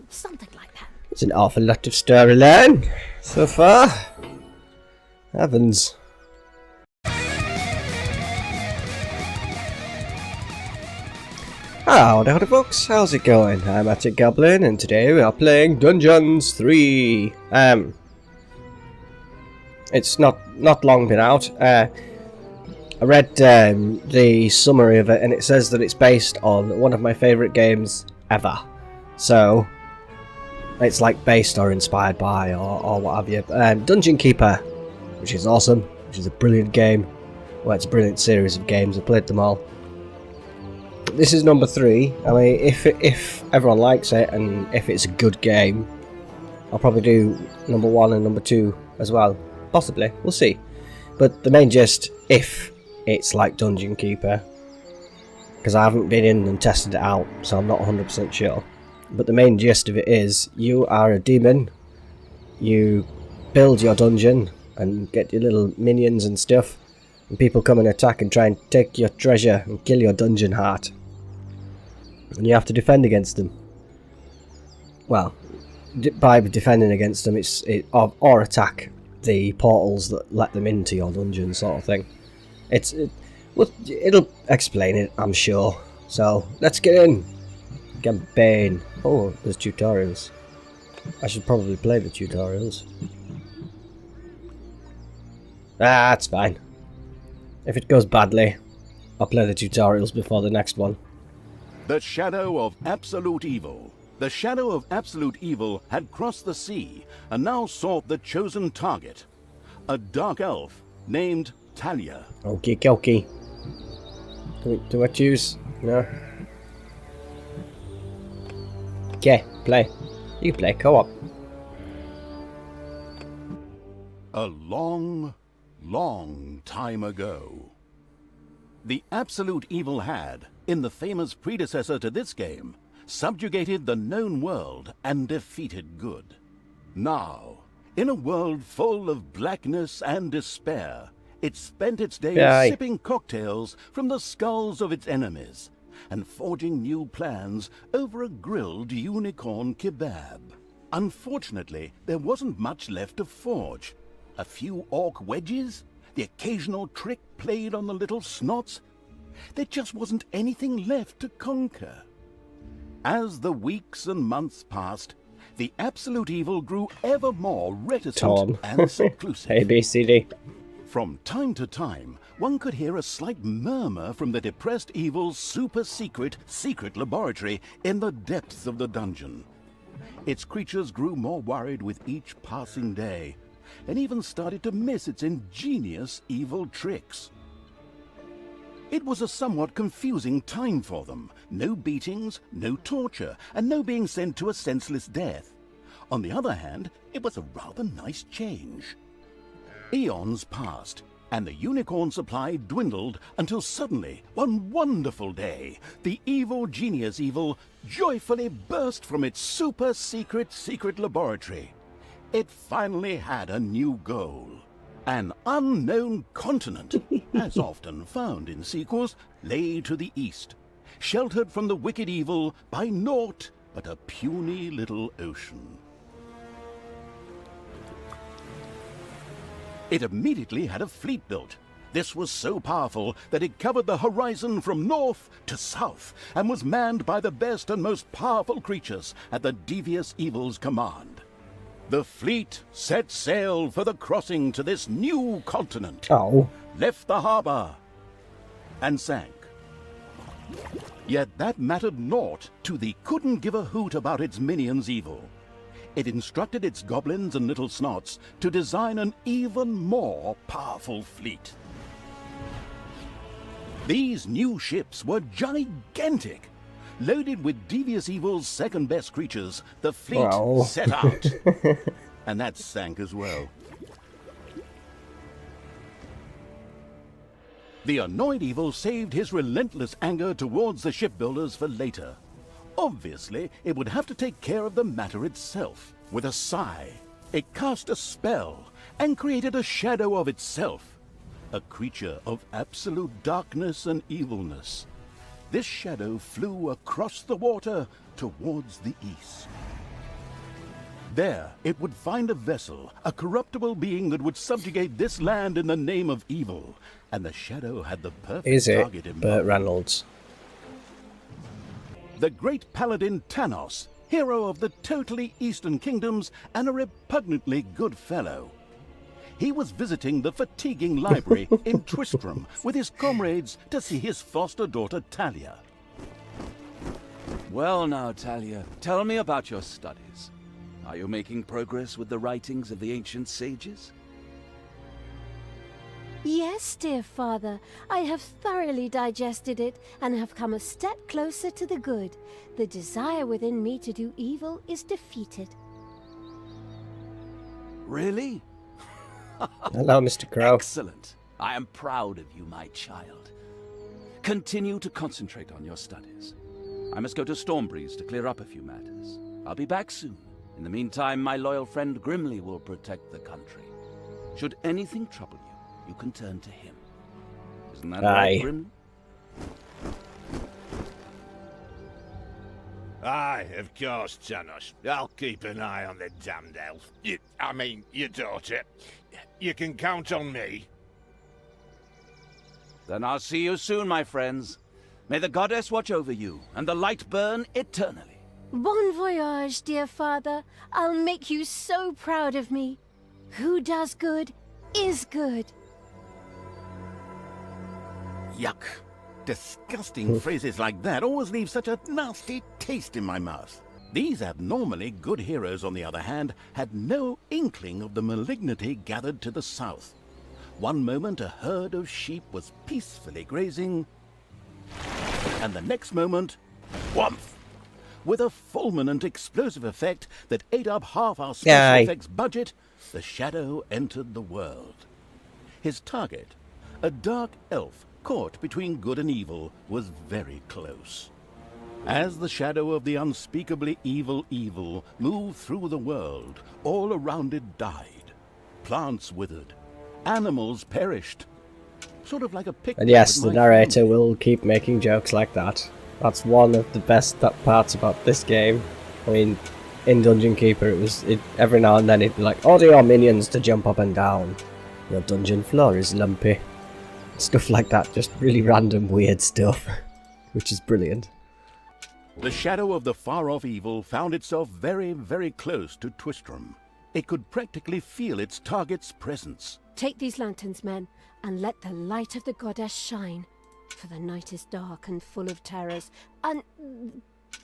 something like that. It's an awful lot of storyline so far. Heavens. Howdy folks, how's it going? I'm Atticgoblin and today we are playing Dungeons 3. It's not long been out. I read the summary of it and it says that it's based on one of my favourite games ever. So, it's like based or inspired by or what have you. Dungeon Keeper, which is awesome, which is a brilliant game. Well, it's a brilliant series of games, I've played them all. This is number 3. I mean, if everyone likes it and if it's a good game, I'll probably do number 1 and number 2 as well. Possibly, we'll see. But the main gist, if it's like Dungeon Keeper, because I haven't been in and tested it out, so I'm not 100% sure. But the main gist of it is, you are a demon, you build your dungeon and get your little minions and stuff, and people come and attack and try and take your treasure and kill your dungeon heart. And you have to defend against them. Well, by defending against them, or attack the portals that let them into your dungeon, sort of thing. It'll explain it, I'm sure. So let's get in. Campaign. Oh, there's tutorials. I should probably play the tutorials. That's fine. If it goes badly, I'll play the tutorials before the next one. The shadow of absolute evil. The shadow of absolute evil had crossed the sea and now sought the chosen target. A dark elf named Talia. Okie dokie. Do I choose? No. Okay, play. You play co-op. A long, long time ago. The absolute evil had, in the famous predecessor to this game, subjugated the known world and defeated good. Now, in a world full of blackness and despair, it spent its days sipping cocktails from the skulls of its enemies and forging new plans over a grilled unicorn kebab. Unfortunately, there wasn't much left to forge. A few orc wedges, the occasional trick played on the little snots. There just wasn't anything left to conquer. As the weeks and months passed, the absolute evil grew ever more reticent and seclusive. A, B, C, D. From time to time, one could hear a slight murmur from the depressed evil's super-secret laboratory in the depths of the dungeon. Its creatures grew more worried with each passing day, and even started to miss its ingenious evil tricks. It was a somewhat confusing time for them. No beatings, no torture, and no being sent to a senseless death. On the other hand, it was a rather nice change. Eons passed, and the unicorn supply dwindled until suddenly, one wonderful day, the evil genius evil joyfully burst from its super-secret laboratory. It finally had a new goal. An unknown continent, as often found in sequels, lay to the east, sheltered from the wicked evil by naught but a puny little ocean. It immediately had a fleet built. This was so powerful that it covered the horizon from north to south and was manned by the best and most powerful creatures at the devious evil's command. The fleet set sail for the crossing to this new continent, left the harbor, and sank. Yet that mattered naught to the couldn't give a hoot about its minions' evil. It instructed its goblins and little snots to design an even more powerful fleet. These new ships were gigantic. Loaded with devious evil's second-best creatures, the fleet set out. And that sank as well. The annoyed evil saved his relentless anger towards the shipbuilders for later. Obviously, it would have to take care of the matter itself. With a sigh, it cast a spell and created a shadow of itself, a creature of absolute darkness and evilness. this shadow flew across the water towards the east. There, it would find a vessel, a corruptible being that would subjugate this land in the name of evil. And the shadow had the perfect target in mind. Burt Reynolds? The great paladin Tanos, hero of the totally Eastern Kingdoms and a repugnantly good fellow. He was visiting the fatiguing library in Twistram with his comrades to see his foster daughter Talia. Well now, Talia, tell me about your studies. Are you making progress with the writings of the ancient sages? Yes, dear father, I have thoroughly digested it and have come a step closer to the good. The desire within me to do evil is defeated. Really? Hello, Mr. Crow. Excellent. I am proud of you, my child. Continue to concentrate on your studies. I must go to Stormbreeze to clear up a few matters. I'll be back soon. In the meantime, my loyal friend Grimly will protect the country. Should anything trouble you, you can turn to him. Isn't that right, Grimly? Aye, of course, Tanos. I'll keep an eye on the damned elf. Your daughter. You can count on me. Then I'll see you soon, my friends. May the goddess watch over you, and the light burn eternally. Bon voyage, dear father. I'll make you so proud of me. Who does good is good. Yuck. Disgusting phrases like that always leave such a nasty taste in my mouth. These abnormally good heroes, on the other hand, had no inkling of the malignity gathered to the south. One moment a herd of sheep was peacefully grazing, and the next moment, whoomph! With a fulminant explosive effect that ate up half our special effects budget, the shadow entered the world. His target, a dark elf caught between good and evil, was very close. As the shadow of the unspeakably evil moved through the world, all around it died. Plants withered. Animals perished. Sort of like a picture. And yes, the narrator will keep making jokes like that. That's one of the best parts about this game. I mean, in Dungeon Keeper, every now and then it'd be like, order your minions to jump up and down. Your dungeon floor is lumpy. Stuff like that, just really random weird stuff, which is brilliant. The shadow of the far-off evil found itself very, very close to Twistram. It could practically feel its target's presence. Take these lanterns, men, and let the light of the goddess shine. For the night is dark and full of terrors, and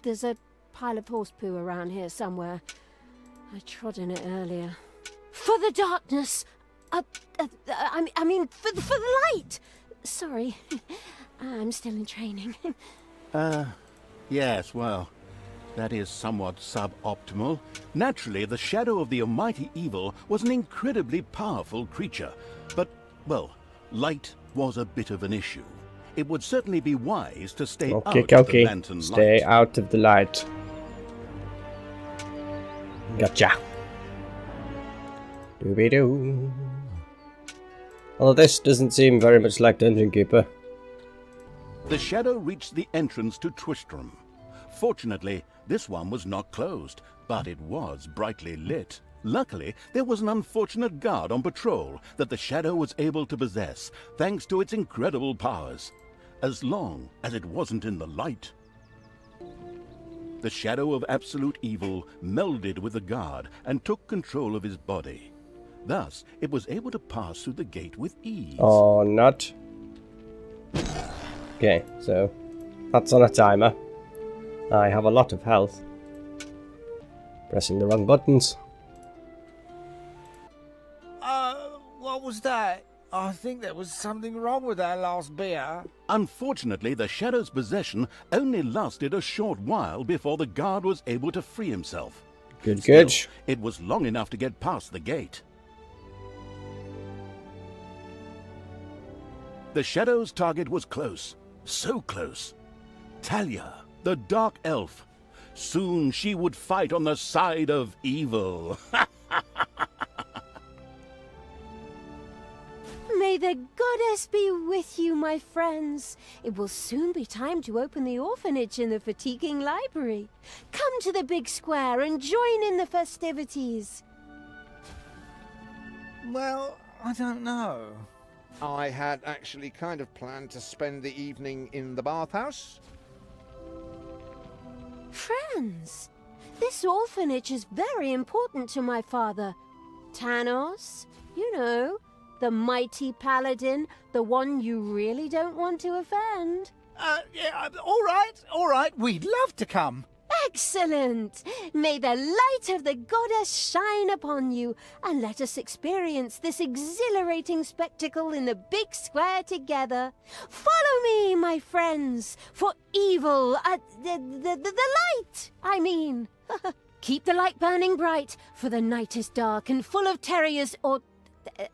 there's a pile of horse poo around here somewhere. I trod in it earlier. For the darkness! I mean, for the light! Sorry, I'm still in training. Yes, well, that is somewhat suboptimal. Naturally, the shadow of the almighty evil was an incredibly powerful creature, but, well, light was a bit of an issue. It would certainly be wise to stay out of the lantern light. Stay out of the light. Gotcha. Doobie-doo. Although this doesn't seem very much like Dungeon Keeper. The shadow reached the entrance to Twistram. Fortunately, this one was not closed, but it was brightly lit. Luckily, there was an unfortunate guard on patrol that the shadow was able to possess, thanks to its incredible powers. As long as it wasn't in the light. The shadow of absolute evil melded with the guard and took control of his body. Thus, it was able to pass through the gate with ease. Or not. Okay, so that's on a timer. I have a lot of health. Pressing the wrong buttons. What was that? I think there was something wrong with our last beer. Unfortunately, the shadow's possession only lasted a short while before the guard was able to free himself. Good. Still, it was long enough to get past the gate. The shadow's target was close. So close. Talia, the dark elf. Soon she would fight on the side of evil. May May the goddess be with you, my friends. It will soon be time to open the orphanage in the fatiguing library. Come to the big square and join in the festivities. Well, I don't know. I had actually kind of planned to spend the evening in the bathhouse. Friends, this orphanage is very important to my father. Tanos, you know, the mighty paladin, the one you really don't want to offend. Yeah, all right, we'd love to come. Excellent! May the light of the goddess shine upon you, and let us experience this exhilarating spectacle in the big square together. Follow me, my friends, for evil, the light, I mean. Keep the light burning bright, for the night is dark and full of terriers or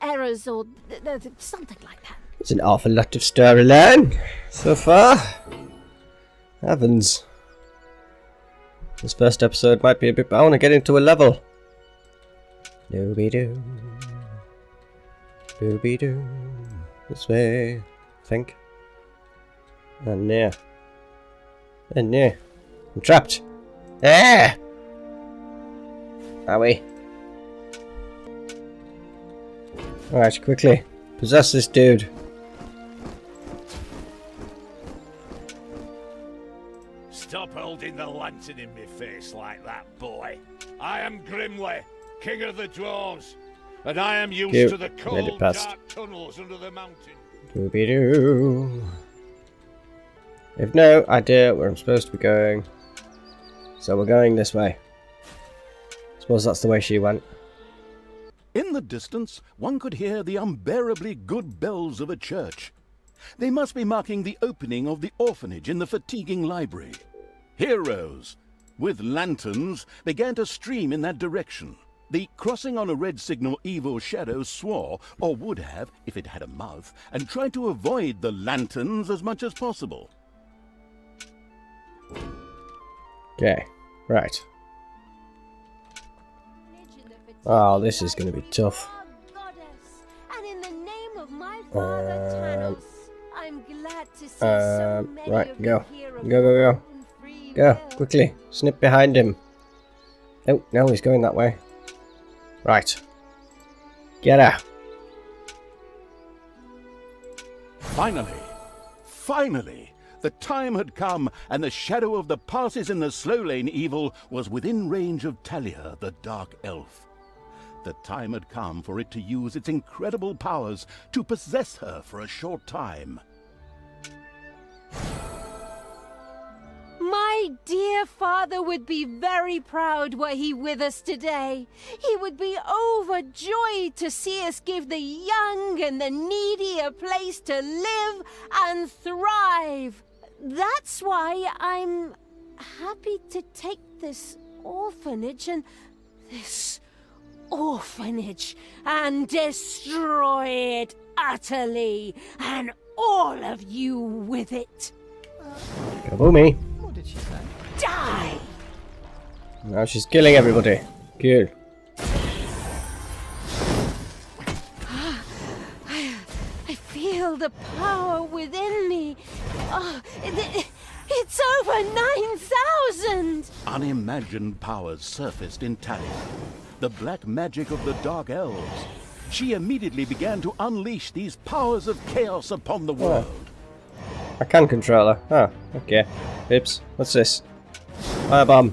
errors or something like that. It's an awful lot of storyline so far. Heavens. This first episode might be a bit, but I want to get into a level. Dooby-doo. Dooby-doo. This way, I think. And near. And near. I'm trapped. Ah! Are we? Alright, quickly. Possess this dude. Stop holding the lantern in my face like that, boy. I am Grimly, king of the dwarves, and I am used Cute. to the Made cold, it past. dark tunnels under the mountain. Dooby-doo. I have no idea where I'm supposed to be going. So we're going this way. Suppose that's the way she went. In the distance, one could hear the unbearably good bells of a church. They must be marking the opening of the orphanage in the fatiguing library. Heroes, with lanterns, began to stream in that direction. The crossing on a red signal evil shadow swore, or would have if it had a mouth, and tried to avoid the lanterns as much as possible. Okay, right. Oh, this is going to be tough. And in the name of my father Tanos, I'm glad to see so many right, of go. you here Go, go, go. of free Go, will. quickly. Snip behind him. Oh, no, he's going that way. Right. Get out. Finally, the time had come, and the shadow of the passes in the slow lane evil was within range of Talia, the dark elf. The time had come for it to use its incredible powers to possess her for a short time. My dear father would be very proud were he with us today. He would be overjoyed to see us give the young and the needy a place to live and thrive. That's why I'm happy to take this orphanage and destroy it utterly, and all of you with it. Kaboomy. What did she say? Die! Now she's killing everybody. Good. I feel the power within me. Oh, it's over 9,000! Unimagined powers surfaced in Talia, the black magic of the dark elves. She immediately began to unleash these powers of chaos upon the world. I can control her. Oh, okay. Oops. What's this? Firebomb.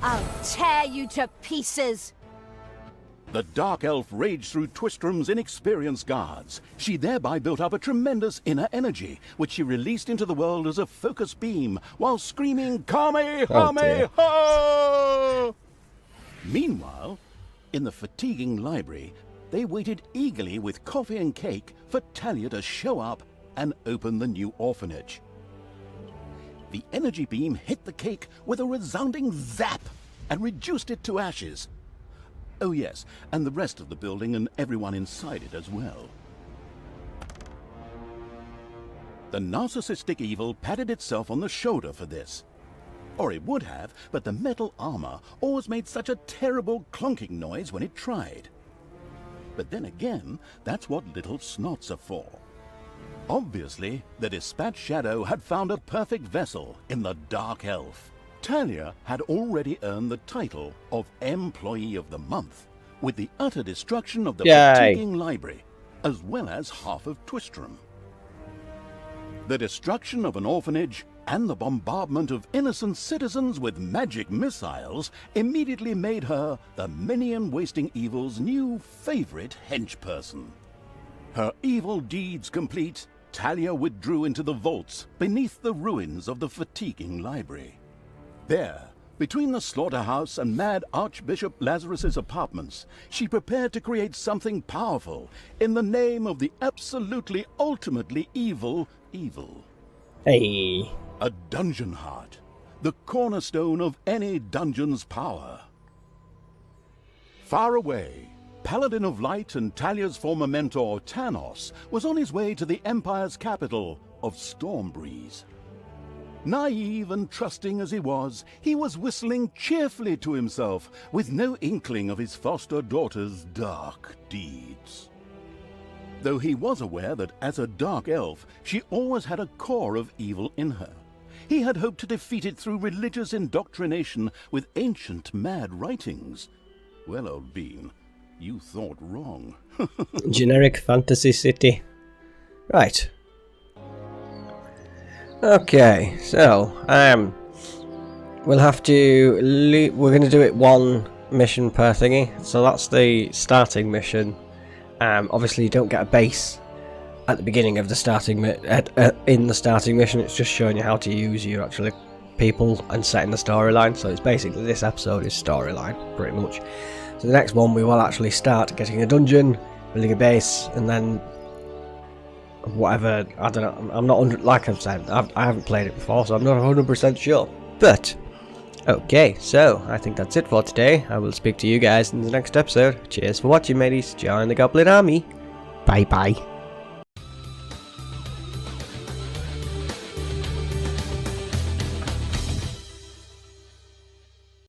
I'll tear you to pieces. The dark elf raged through Twistrom's inexperienced guards. She thereby built up a tremendous inner energy, which she released into the world as a focus beam, while screaming, Kamehameha! Meanwhile, in the fatiguing library, they waited eagerly with coffee and cake for Talia to show up and open the new orphanage. The energy beam hit the cake with a resounding zap and reduced it to ashes. Oh yes, and the rest of the building and everyone inside it as well. The narcissistic evil patted itself on the shoulder for this. Or it would have, but the metal armor always made such a terrible clonking noise when it tried. But then again, that's what little snots are for. Obviously, the Dispatch Shadow had found a perfect vessel in the Dark Elf. Talia had already earned the title of Employee of the Month, with the utter destruction of the fatiguing library, as well as half of Twistram. The destruction of an orphanage and the bombardment of innocent citizens with magic missiles immediately made her the minion-wasting evil's new favorite henchperson. Her evil deeds complete, Talia withdrew into the vaults beneath the ruins of the fatiguing library. There, between the slaughterhouse and Mad Archbishop Lazarus's apartments, she prepared to create something powerful in the name of the absolutely ultimately evil. Hey. A dungeon heart, the cornerstone of any dungeon's power. Far away, Paladin of Light and Talia's former mentor, Tanos, was on his way to the Empire's capital of Stormbreeze. Naive and trusting as he was whistling cheerfully to himself, with no inkling of his foster daughter's dark deeds. Though he was aware that as a dark elf, she always had a core of evil in her. He had hoped to defeat it through religious indoctrination with ancient mad writings. Well, old bean, you thought wrong. Generic fantasy city. Right. Okay, so we'll have to we're going to do it one mission per thingy. So that's the starting mission. Obviously you don't get a base at the beginning of the starting in the starting mission. It's just showing you how to use your actual people and setting the storyline. So it's basically, this episode is storyline pretty much. So the next one we will actually start getting a dungeon, building a base, and then whatever, I don't know, I'm not like I've said, I haven't played it before, so I'm not 100% sure. But okay, so I think that's it for today. I will speak to you guys in the next episode. Cheers for watching, mateys. Join the Goblin Army. Bye bye.